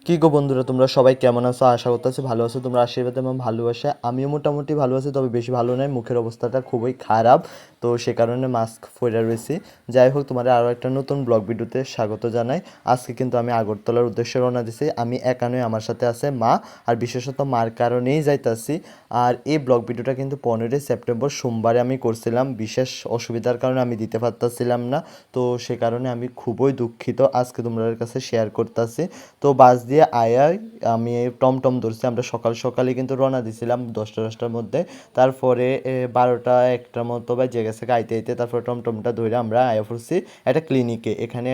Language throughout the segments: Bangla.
কি গো বন্ধুরা, তোমরা সবাই কেমন আছো? আশা করতেছি ভালো আছো। তোমরা আশীর্বাদ এবং ভালোবাসা, আমিও মোটামুটি ভালো আছি, তবে বেশি ভালো নয়। মুখের অবস্থাটা খুবই খারাপ, তো সে কারণে মাস্ক পরে রয়েছি। যাই হোক, তোমাদের আরও একটা নতুন ব্লগ ভিডিওতে স্বাগত জানাই। আজকে কিন্তু আমি আগরতলার উদ্দেশ্যে রওনা দিছি। আমি একা নই, আমার সাথে আছে মা, আর বিশেষত মার কারণেই যাইতাছি। আর এই ব্লগ ভিডিওটা কিন্তু 15ই সেপ্টেম্বর সোমবারে আমি করছিলাম। বিশেষ অসুবিধার কারণে আমি দিতে পারতাছিলাম না, তো সে কারণে আমি খুবই দুঃখিত। আজকে তোমাদের কাছে শেয়ার করতেছি। তো বাস দিয়ে আয়াই আমি টমটম ধরছি। আমরা সকাল সকালে কিন্তু রওনা দিছিলাম 10টার মধ্যে। তারপরে 12টা 1টার মতো বাজে গেছে আইতে আইতে। তারপর টমটমটা ধরে আমরা আয়া পড়ছি একটা ক্লিনিকে। এখানে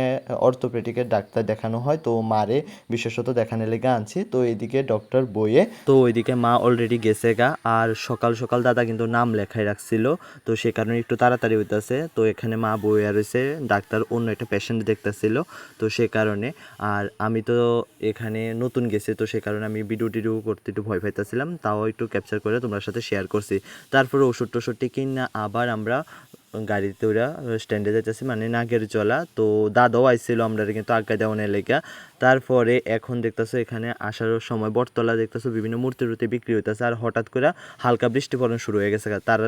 অর্থোপেডিকের ডাক্তার দেখানো হয়, তো মারে বিশেষত দেখানোর লেগে আনছি। তো এইদিকে ডক্টর বইয়ে, তো ওইদিকে মা অলরেডি গেছে গা। আর সকাল সকাল দাদা কিন্তু নাম লেখাই রাখছিল, তো সে কারণে একটু তাড়াতাড়ি হইতাছে। তো এখানে মা বইয়া রয়েছে, ডাক্তার অন্য একটা পেশেন্ট দেখতেছিল, তো সে কারণে। আর আমি তো এখানে নতুন গেছি, তো সে কারণে আমি ভিডিও টিডিও করতে একটু ভয় পাইতেছিলাম, তাও একটু ক্যাপচার করে তোমার সাথে শেয়ার করছি। তারপরে ওষুধ টষুধটি কিনা আবার আমরা গাড়িতে ওরা স্ট্যান্ডে যাইতেছি, মানে নাগেরজলা। তো দাদাও আইছিল আমরা কিন্তু আজ্ঞা দেওয়ানের লেগা। তারপরে এখন দেখতেছো এখানে আসার সময় বটতলা দেখতেছো বিভিন্ন মূর্তি টুর্তি বিক্রি হইতেছে, আর হঠাৎ করে হালকা বৃষ্টি পড়ন শুরু হয়ে গেছে। তার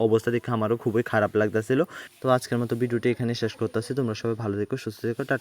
অবস্থা দেখে আমারও খুবই খারাপ লাগতেছিল। তো আজকের মতো ভিডিওটি এখানে শেষ করতেছি। তোমরা সবাই ভালো থেকো, সুস্থ থেকো, টাটা।